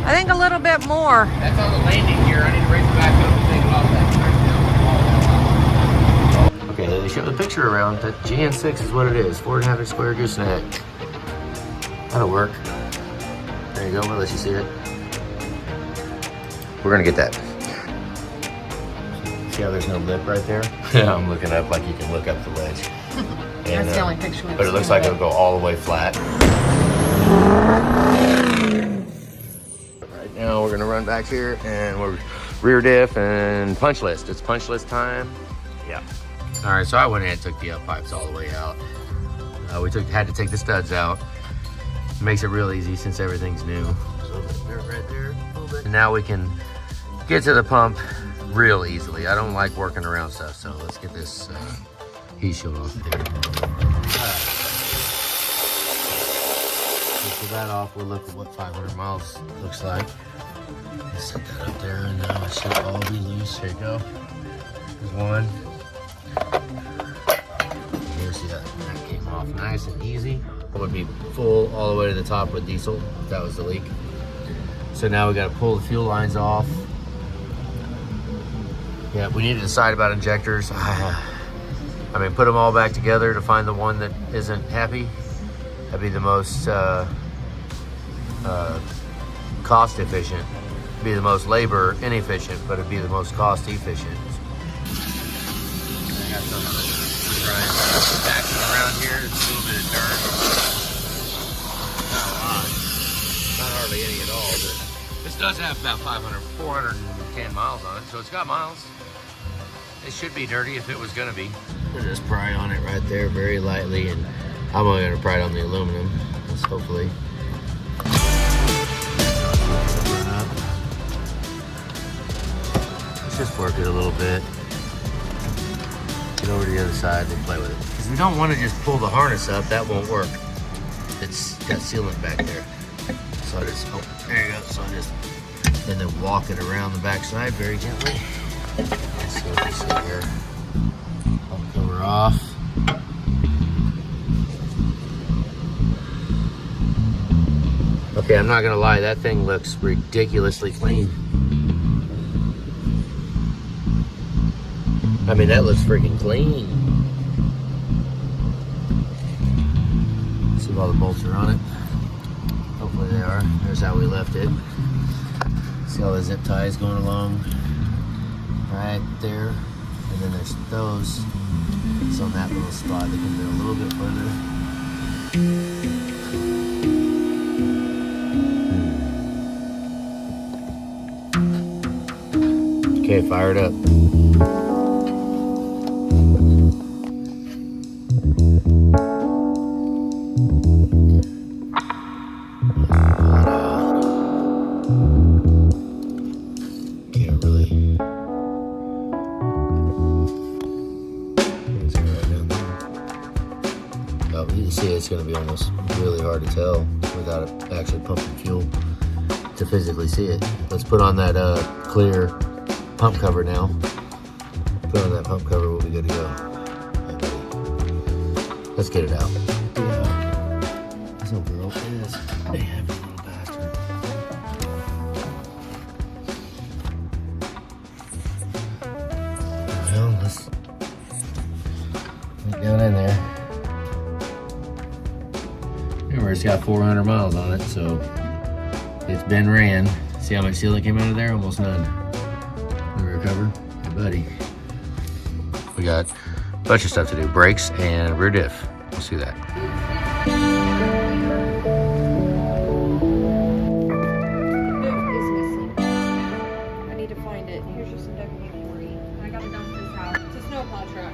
I think a little bit more. That's on the landing gear. I need to raise it back up and take it off that. Okay, they show the picture around that GN6 is what it is. 4.5-inch square gooseneck. That'll work. There you go. We'll let you see it. We're gonna get that. See how there's no lip right there? Yeah, I'm looking up like you can look up the ledge. And, That's the only picture we've but it looks like it'll go all the way flat. Right now we're gonna run back here and we're rear diff and punch list. It's punch list time. Yeah. All right, so I went ahead and took the up pipes all the way out. We had to take the studs out. It makes it real easy since everything's new. There's a little bit of dirt right there, a little bit. And now we can get to the pump real easily. I don't like working around stuff, so let's get this heat shield off there. Pull that off, we'll look at what 500 miles looks like. Set that up there, and now it should all be loose. Here you go. There's one. Here's that came off nice and easy. It would be full all the way to the top with diesel if that was the leak. So now we got to pull the fuel lines off. Yeah, we need to decide about injectors. I mean, put them all back together to find the one that isn't happy. That'd be the most cost efficient. It'd be the most labor inefficient, but it'd be the most cost efficient. I got some backing around here. There's a little bit of dirt. Not a lot. Not hardly any at all, but this does have about 410 miles on it, so it's got miles. It should be dirty if it was gonna be. We'll just pry on it right there very lightly, and I'm only gonna pry it on the aluminum. Just hopefully. Run up. Let's just work it a little bit. Get over to the other side, we'll play with it. Because we don't want to just pull the harness up, that won't work. It's got sealant back there. So I just, oh, there you go. So I just, and then walk it around the back side very gently. Let's see what we see here. Pump cover off. Okay, I'm not gonna lie, that thing looks ridiculously clean. I mean, that looks freaking clean. See if all the bolts are on it. Hopefully they are. There's how we left it. See all the zip ties going along right there. And then there's those. It's on that little spot. They can go a little bit further. Okay, fire it up. Can't really. Oh, you can see it's going to be almost really hard to tell without it actually pumping fuel to physically see it. Let's put on that clear pump cover now. Put on that pump cover, we'll be good to go. Let's get it out. Yeah. This little girl is a heavy little bastard. Well, let's get down in there. Remember, it's got 400 miles on it, so it's been ran. See how much sealant came out of there? Almost none. Rear cover, hey buddy. We got a bunch of stuff to do. Brakes and rear diff. We'll see that. I need to find it. Here's just some W40. I gotta dump this out. It's a snowplow truck.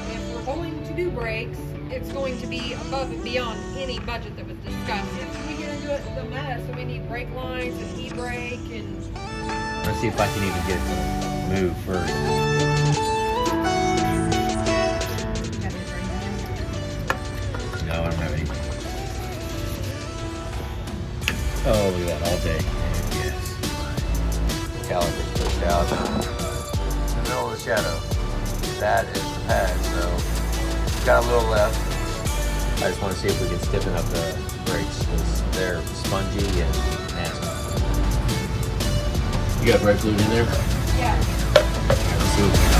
If we're going to do brakes, it's going to be above and beyond any budget that was discussed. If we get into it, it doesn't matter. So we need brake lines and e-brake and... Let's see if I can even get it to move first. No, I don't have any. Oh, look at that, all day. Yes. Caliper's pushed out. In the middle of the shadow. That is the pad, so we've got a little left. I just want to see if we can stiffen up the brakes because they're spongy and nasty. got brake fluid in there? Yeah. Let's see what we got.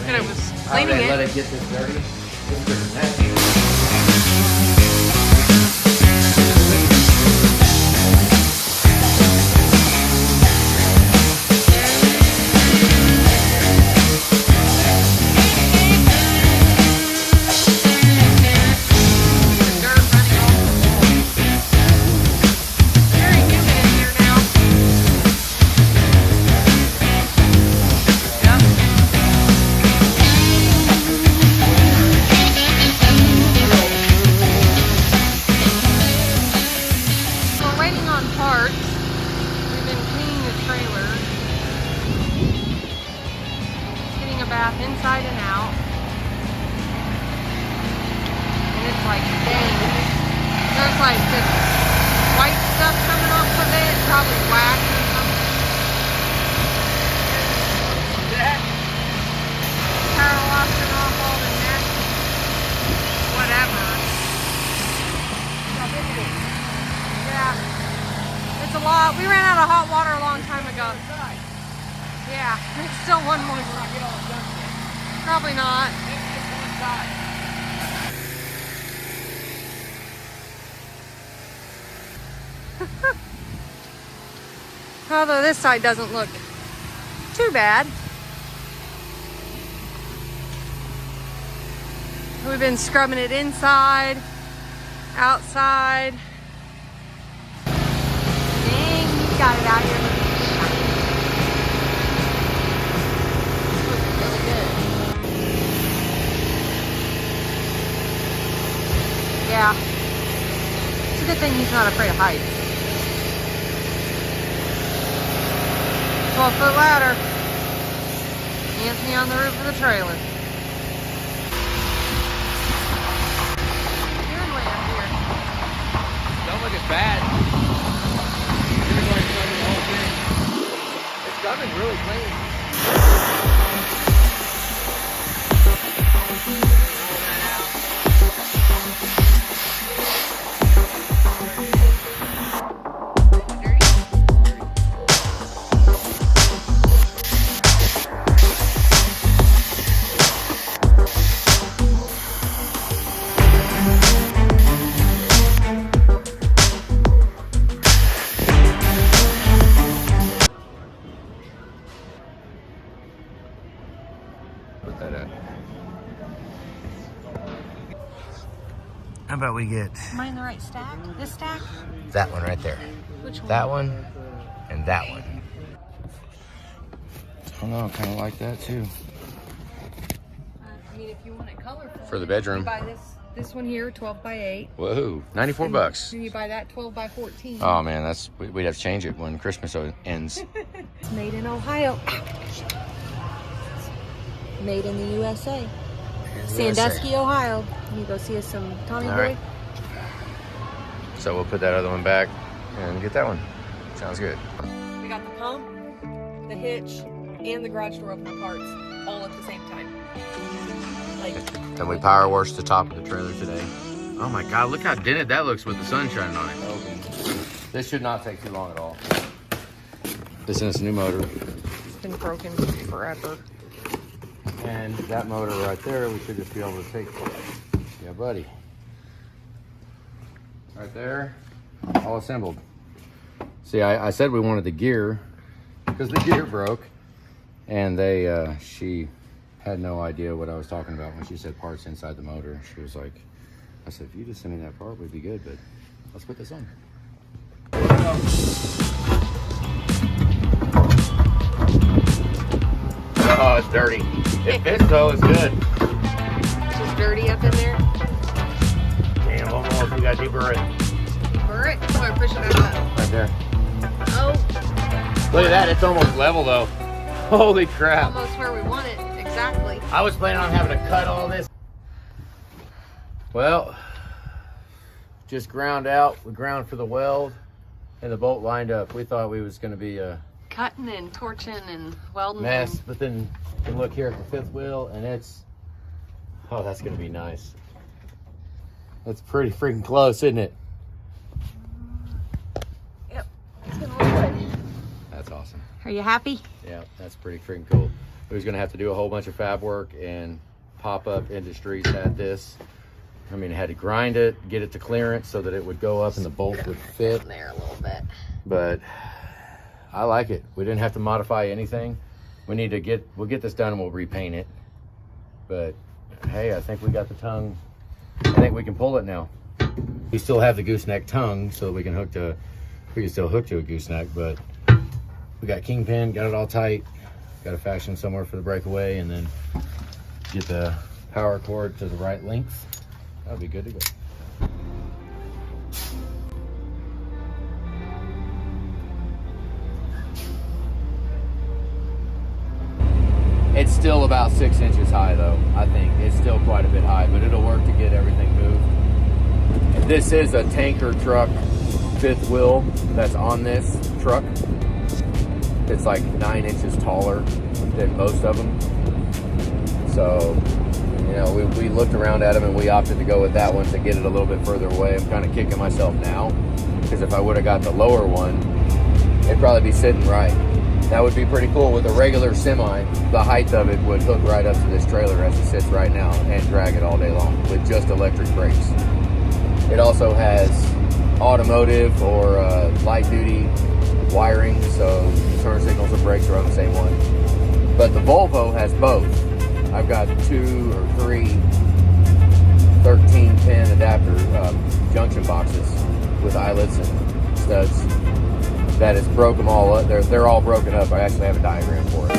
And I was I cleaning let it. it get this dirty. This is pretty nasty. Inside and out, and it's like, dang, there's like this white stuff coming off of it, probably wax or something. Power washing off all the nasty whatever. Yeah, it's a lot. We ran out of hot water a long time ago. Yeah, it's still one more. Probably not. Although this side doesn't look too bad. We've been scrubbing it inside, outside. Dang, you got it out here. Yeah. It's a good thing he's not afraid of heights. 12-foot ladder. Anthony on the roof of the trailer. You're doing way up here. Don't look as bad. You're going to cover the whole thing. It's coming really clean. How about we get Am I in the right stack? This stack? that one right there? Which one? That one and that one. I don't know, kind of like that too. I mean, if you want it colorful. For the bedroom. You buy this one here, 12 by 8. Whoa, 94 bucks. And you buy that 12 by 14. Oh man, we'd have to change it when Christmas ends. It's made in Ohio. Made in the USA. Sandusky, Ohio. You go see us some Tommy All Boy. right. So we'll put that other one back and get that one. Sounds good. We got the pump, the hitch, and the garage door opener parts all at the same time. Like, And we power washed the top of the trailer today. Oh my God, look how dented that looks with the sun shining on it. This should not take too long at all. This is a new motor. it's been broken forever. And that motor right there, we should just be able to take. Yeah, buddy. Right there, all assembled. See, I said we wanted the gear because the gear broke, and she had no idea what I was talking about when she said parts inside the motor. She was like, I said, if you just send me that part, we'd be good, but let's put this on. Oh, it's dirty. It fits though, it's good. It's just dirty up in there. Damn, almost, we gotta deburr it. Burr it? Come on, push it back up. Right there. Oh, Look at that, it's almost level though. Holy crap. almost where we want it. Exactly. I was planning on having to cut all this. Well, just ground out. We ground for the weld and the bolt lined up. We thought we was gonna be a Cutting and torching and welding. mess, but then you can look here at the fifth wheel and it's, oh, that's gonna be nice. That's pretty freaking close, isn't it? Yep. It's gonna look good. That's awesome. Are you happy? Yeah, that's pretty freaking cool. We was gonna have to do a whole bunch of fab work, and Pop Up Industries had this. I mean, I had to grind it, get it to clearance so that it would go up and the bolt would fit. In there a little bit. But I like it. We didn't have to modify anything. We'll get this done and we'll repaint it. But hey, I think we got the tongue. I think we can pull it now. We still have the gooseneck tongue so that we can still hook to a gooseneck, but we got kingpin, got it all tight. Got to fashion somewhere for the breakaway and then get the power cord to the right length. That'll be good to go. It's still about 6 inches high though, I think. It's still quite a bit high, but it'll work to get everything moved. And this is a tanker truck fifth wheel that's on this truck. It's like 9 inches taller than most of them. So, you know, we looked around at them and we opted to go with that one to get it a little bit further away. I'm kind of kicking myself now because if I would have got the lower one, it'd probably be sitting right. That would be pretty cool. With a regular semi, the height of it would hook right up to this trailer as it sits right now and drag it all day long with just electric brakes. It also has automotive or light duty wiring, so turn signals and brakes are on the same one. But the Volvo has both. I've got 2 or 3 13-pin adapter junction boxes with eyelets and studs. That has broke them all up. They're all broken up. I actually have a diagram for it.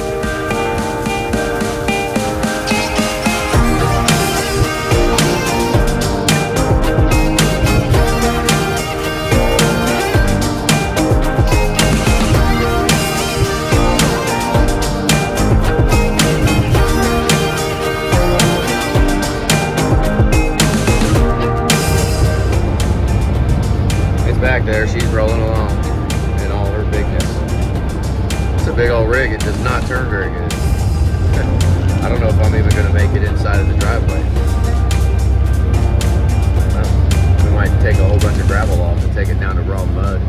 It's back there. She's rolling along. It's a big old rig. It does not turn very good. I don't know if I'm even going to make it inside of the driveway. We might take a whole bunch of gravel off and take it down to raw mud.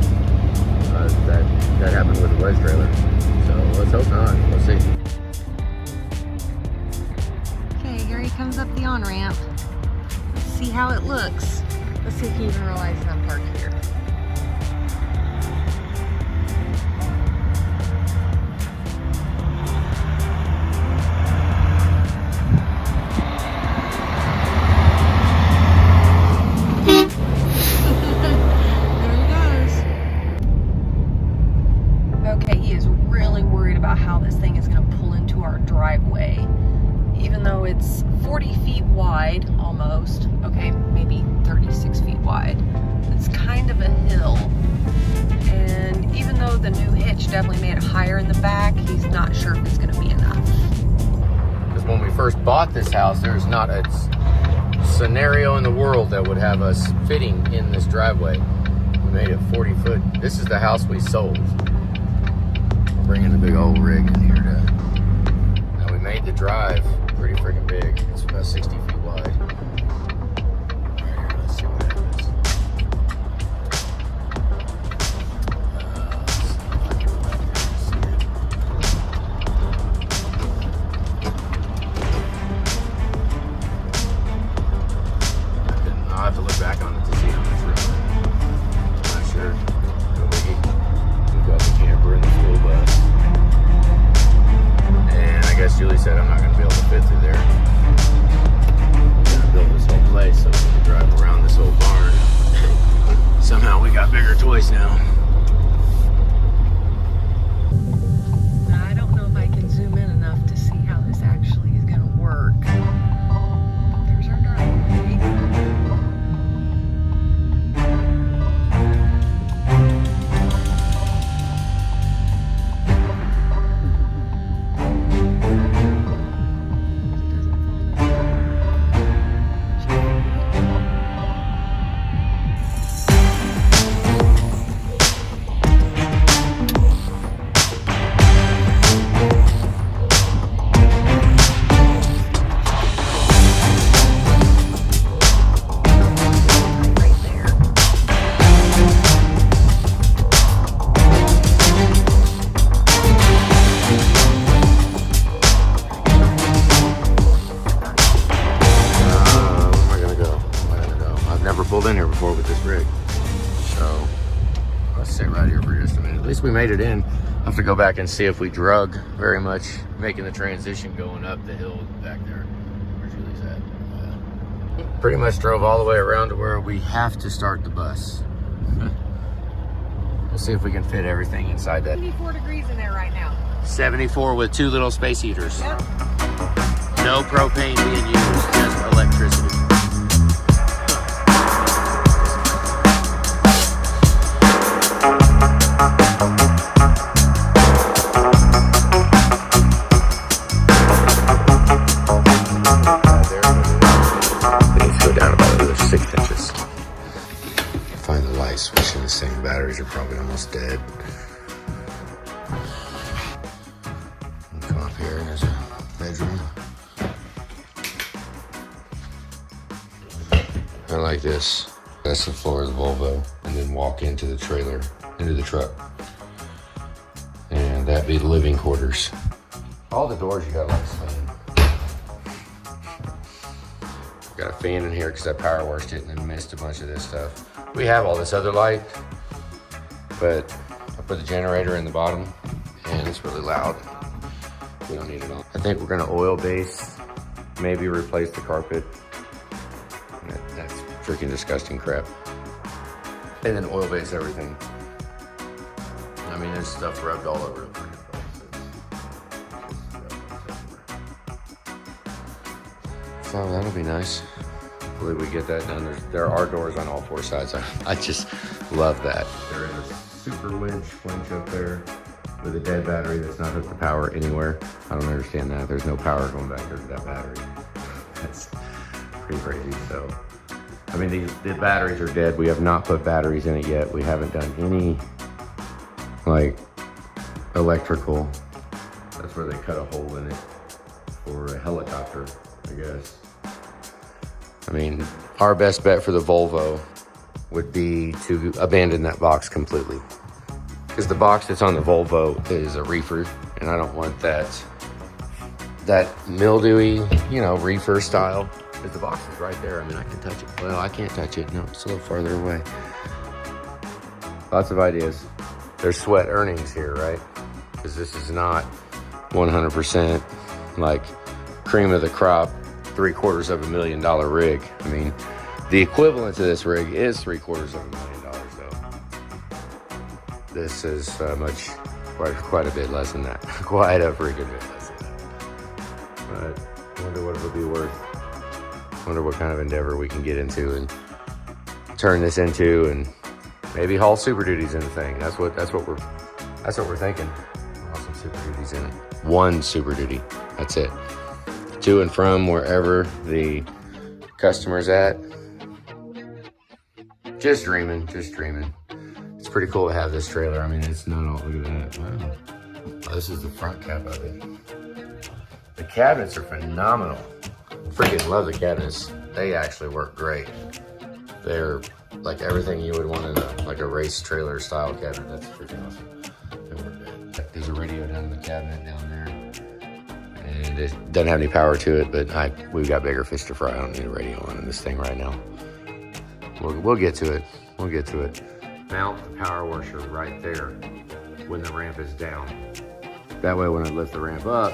That happened with the wedge trailer. So let's hope not. We'll see. Okay, here he comes up the on-ramp. Let's see how it looks. Let's see if he even realizes I'm parked here. How this thing is going to pull into our driveway, even though it's 40 feet wide almost, okay, maybe 36 feet wide. It's kind of a hill, and even though the new hitch definitely made it higher in the back, he's not sure if it's going to be enough. This when we first bought this house, there's not a scenario in the world that would have us fitting in this driveway. We made it 40 foot. This is the house we sold. We're bringing the big old rig in here now we made the drive pretty freaking big. It's about 60 feet wide. Right here, let's see what happens. I'll have to look back on it to see how much room. I'm not sure. We've got the camper and the school bus. And I guess Julie said I'm not going to be able to fit through there. I'm going to build this whole place so we can drive around this old barn. Somehow we got bigger toys now. I don't know if I can zoom in enough to see how this actually is going to work. There's our driveway. Pulled in here before with this rig, so let's sit right here for just a minute. At least we made it in. I'll have to go back and see if we drug very much making the transition going up the hill back there where Julie's at. Pretty much drove all the way around to where we have to start the bus. We'll see if we can fit everything inside that. 74 degrees in there right now. 74 with 2 little space heaters. Yep. No propane being used, just electricity. Switching the same batteries are probably almost dead. Come up here and there's a bedroom. I like this. That's the floor of the Volvo, and then walk into the trailer, into the truck, and that'd be the living quarters. All the doors you got like slam. Got a fan in here because I power washed it and then missed a bunch of this stuff. We have all this other light, but I put the generator in the bottom and it's really loud. We don't need it all. I think we're gonna oil base, maybe replace the carpet. That's freaking disgusting crap. And then oil base everything. I mean, there's stuff rubbed all over the freaking place. So that'll be nice. Hopefully we get that done. There are doors on all 4 sides. I just love that. There is a super winch up there with a dead battery that's not hooked to power anywhere. I don't understand that. There's no power going back there to that battery. That's pretty crazy. So, I mean, the batteries are dead. We have not put batteries in it yet. We haven't done any like electrical. That's where they cut a hole in it for a helicopter, I guess. I mean, our best bet for the Volvo would be to abandon that box completely. Because the box that's on the Volvo is a reefer, and I don't want that mildewy, you know, reefer style. Because the box is right there. I mean, I can touch it. Well, I can't touch it. No, it's a little farther away. Lots of ideas. There's sweat earnings here, right? Because this is not 100% like cream of the crop, $750,000 rig. I mean, the equivalent to this rig is $750,000 though. This is quite a bit less than that. Quite a freaking bit less than that. But I wonder what it'll be worth. Wonder what kind of endeavor we can get into and turn this into, and maybe haul Super Duties in the thing. That's what we're thinking. Haul some Super Duties in it. 1 Super Duty. That's it. to and from wherever the customer's at. Just dreaming, just dreaming. It's pretty cool to have this trailer. I mean, it's not all, look at that, wow. Oh, this is the front cap of it. The cabinets are phenomenal. Freaking love the cabinets. They actually work great. They're like everything you would want in a race trailer style cabinet. That's freaking awesome. They work great. There's a radio down in the cabinet down there. And it doesn't have any power to it, but we've got bigger fish to fry. I don't need a radio on in this thing right now. We'll get to it. We'll get to it. Mount the power washer right there when the ramp is down. That way when I lift the ramp up,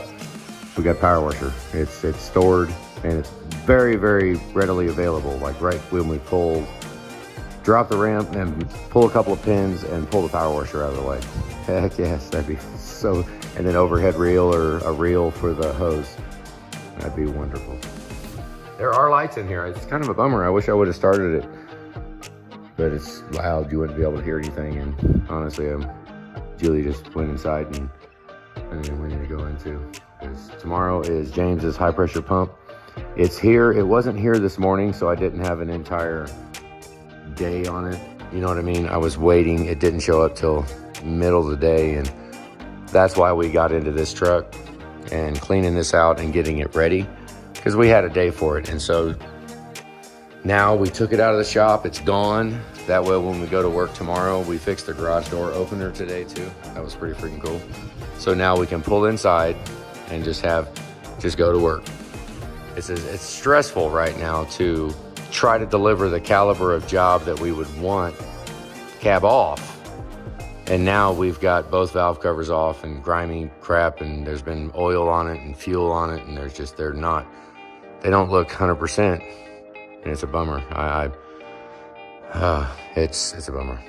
we got power washer. It's stored and it's very, very readily available. Like right when we drop the ramp and pull a couple of pins and pull the power washer out of the way. Heck yes, that'd be so, and then overhead reel or a reel for the hose. That'd be wonderful. There are lights in here. It's kind of a bummer. I wish I would have started it, but it's loud. You wouldn't be able to hear anything. And honestly, Julie just went inside and we need to go into. Tomorrow is James's high pressure pump. It's here. It wasn't here this morning, so I didn't have an entire day on it. You know what I mean? I was waiting. It didn't show up till middle of the day, and that's why we got into this truck and cleaning this out and getting it ready, because we had a day for it. And so now we took it out of the shop. It's gone. That way when we go to work tomorrow, we fixed the garage door opener today too. That was pretty freaking cool. So now we can pull inside and just go to work. It's stressful right now to try to deliver the caliber of job that we would want cab off. And now we've got both valve covers off and grimy crap, and there's been oil on it and fuel on it, and they don't look 100%, and it's a bummer. It's a bummer.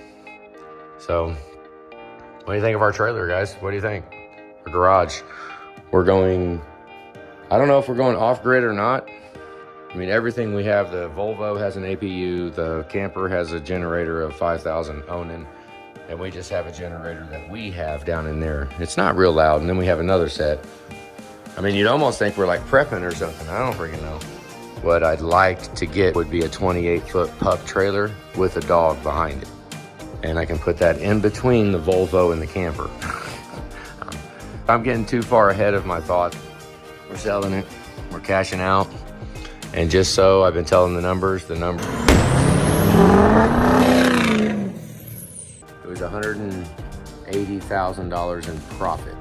So what do you think of our trailer, guys? What do you think? Our garage. I don't know if we're going off-grid or not. I mean, everything we have, the Volvo has an APU, the camper has a generator of 5,000 Onan, and we just have a generator that we have down in there. It's not real loud, and then we have another set. I mean, you'd almost think we're like prepping or something. I don't freaking know. What I'd like to get would be a 28-foot pup trailer with a dog behind it. And I can put that in between the Volvo and the camper. I'm getting too far ahead of my thoughts. We're selling it, we're cashing out. And just so I've been telling the numbers. It was $180,000 in profit.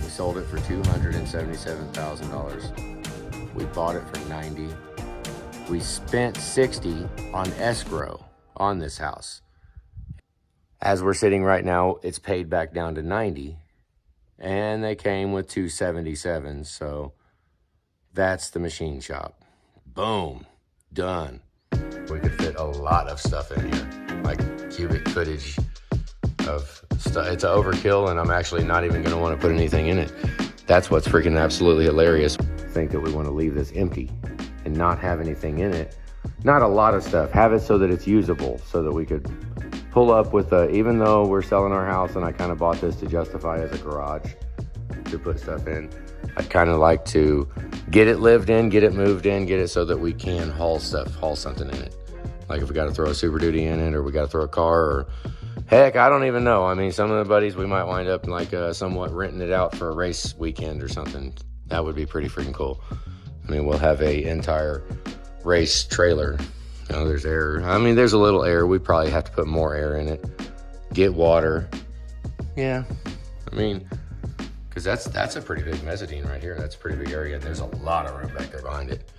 We sold it for $277,000. We bought it for $90,000. We spent $60,000 on escrow on this house. As we're sitting right now, it's paid back down to $90,000, and they came with $277,000. So that's the machine shop. Boom, done. We could fit a lot of stuff in here, like cubic footage of stuff. It's an overkill, and I'm actually not even gonna wanna put anything in it. That's what's freaking absolutely hilarious. Think that we wanna leave this empty and not have anything in it. Not a lot of stuff, have it so that it's usable, so that we could pull up with even though we're selling our house and I kind of bought this to justify as a garage to put stuff in, I'd kind of like to get it lived in, get it moved in, get it so that we can haul something in it. Like if we got to throw a Super Duty in it, or we got to throw a car, or heck, I don't even know. I mean, some of the buddies, we might wind up like somewhat renting it out for a race weekend or something. That would be pretty freaking cool. I mean, we'll have a entire race trailer. You know, there's air. I mean, there's a little air. We probably have to put more air in it. Get water. Yeah, I mean, because that's a pretty big mezzanine right here. That's a pretty big area. There's a lot of room back there behind it.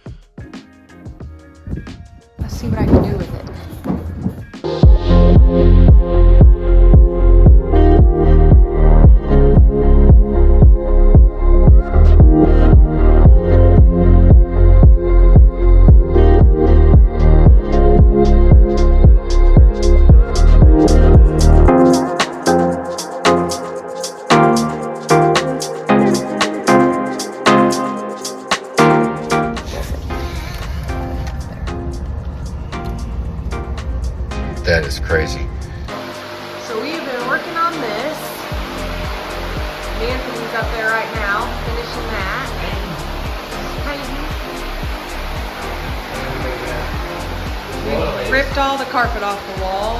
Let's see what I can do with it. That is crazy. So we've been working on this. Anthony's up there right now, finishing that. And this is how you do ripped all the carpet off the wall.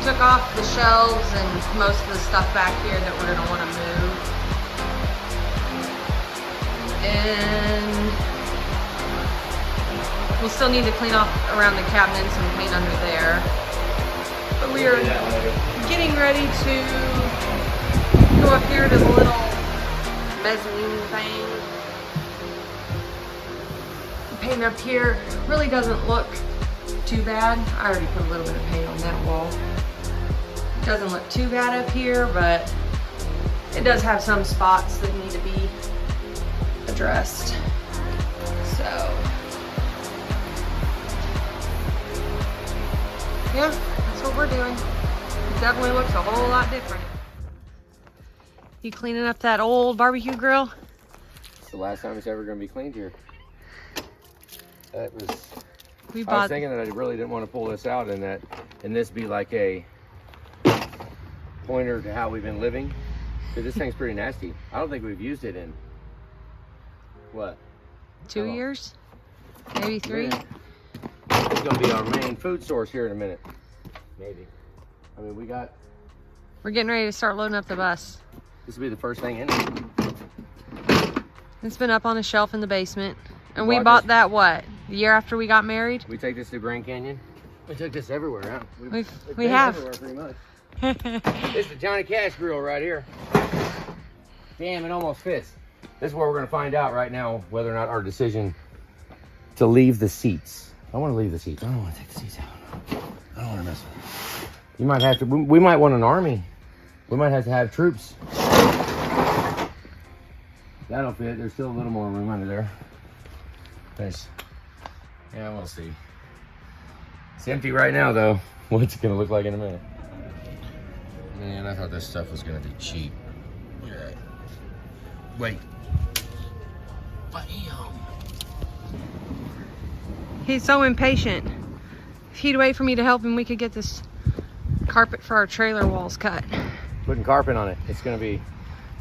Took off the shelves and most of the stuff back here that we're gonna want to move. And we'll still need to clean off around the cabinets and paint under there. But we are getting ready to go up here to the little mezzanine thing. The paint up here really doesn't look too bad. I already put a little bit of paint on that wall. It doesn't look too bad up here, but it does have some spots that need to be addressed. So, yeah, that's what we're doing. It definitely looks a whole lot different. You cleaning up that old barbecue grill? It's the last time it's ever going to be cleaned here. That was. I was thinking that I really didn't want to pull this out and this be like a pointer to how we've been living. Because this thing's pretty nasty. I don't think we've used it in what? 2 years? Maybe 3? Yeah. It's gonna be our main food source here in a minute. Maybe. I mean, we're getting ready to start loading up the bus. This will be the first thing in it. It's been up on a shelf in the basement. And we bought that, what? The year after we got married? We take this to Grand Canyon. We took this everywhere, huh? We have. Everywhere, pretty much. This is the Johnny Cash grill right here. Damn, it almost fits. This is where we're going to find out right now whether or not our decision to leave the seats. I want to leave the seats. I don't want to take the seats out. I don't want to mess with it. You might have to. We might want an army. We might have to have troops. That'll fit. There's still a little more room under there. Nice. Yeah, we'll see. It's empty right now, though. What's it going to look like in a minute? Man, I thought this stuff was going to be cheap. All right. Wait. Bam. He's so impatient. If he'd wait for me to help him, we could get this carpet for our trailer walls cut. Putting carpet on it. It's going to be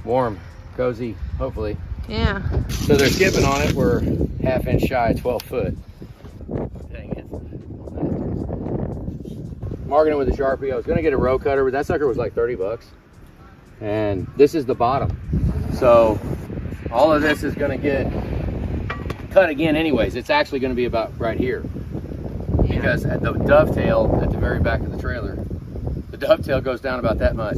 warm, cozy, hopefully. Yeah. So they're skipping on it. We're half-inch shy of 12 foot. Dang it. Marking it with a Sharpie. I was going to get a row cutter, but that sucker was like 30 bucks. And this is the bottom. So all of this is going to get cut again anyways. It's actually going to be about right here. Because at the dovetail at the very back of the trailer, the dovetail goes down about that much.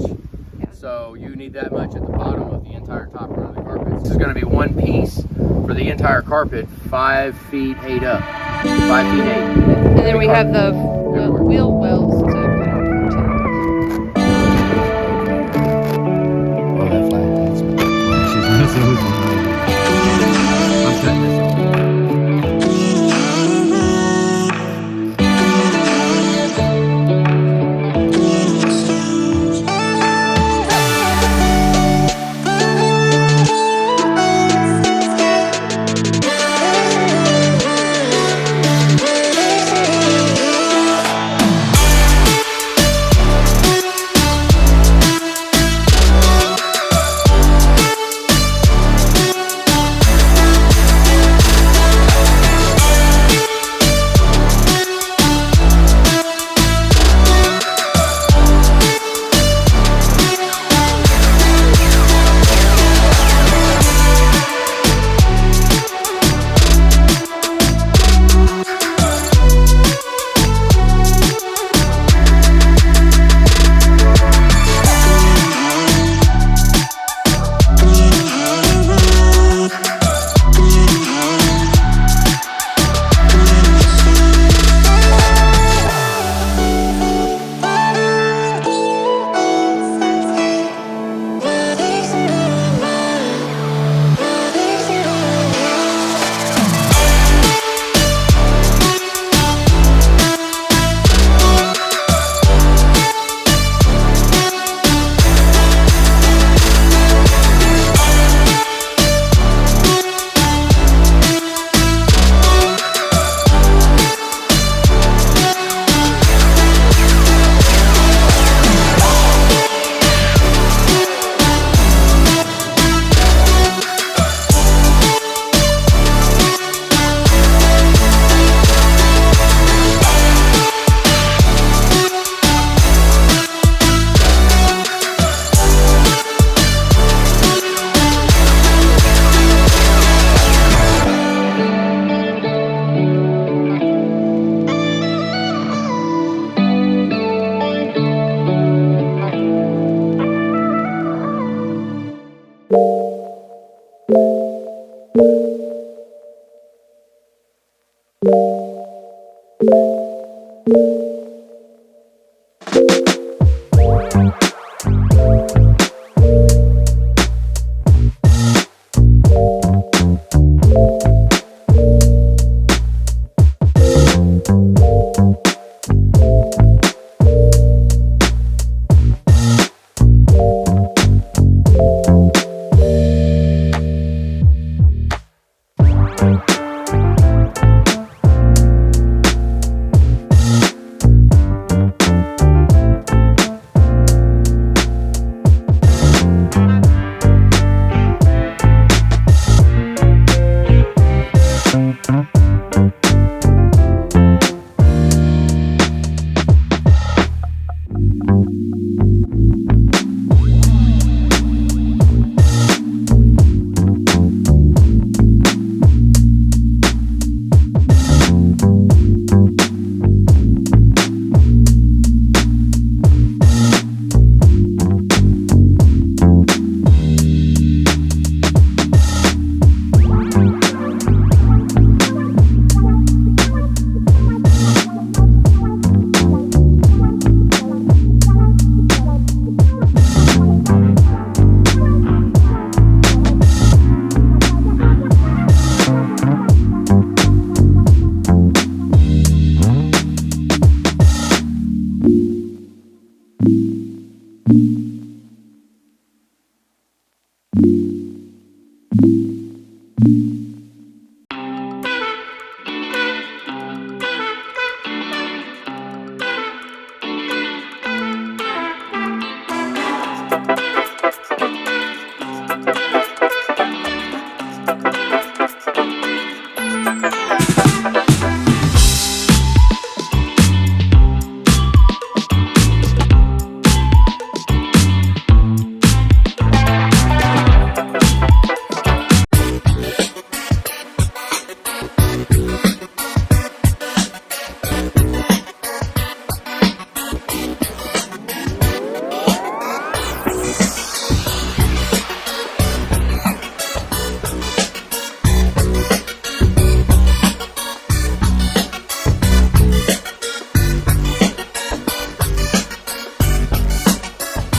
So you need that much at the bottom of the entire top run of the carpet. This is going to be one piece for the entire carpet, 5 feet 8 up. 5 feet 8. And then we have the wheel wells to put on too. Oh, that flag. I'm cutting this off. Mm-hmm.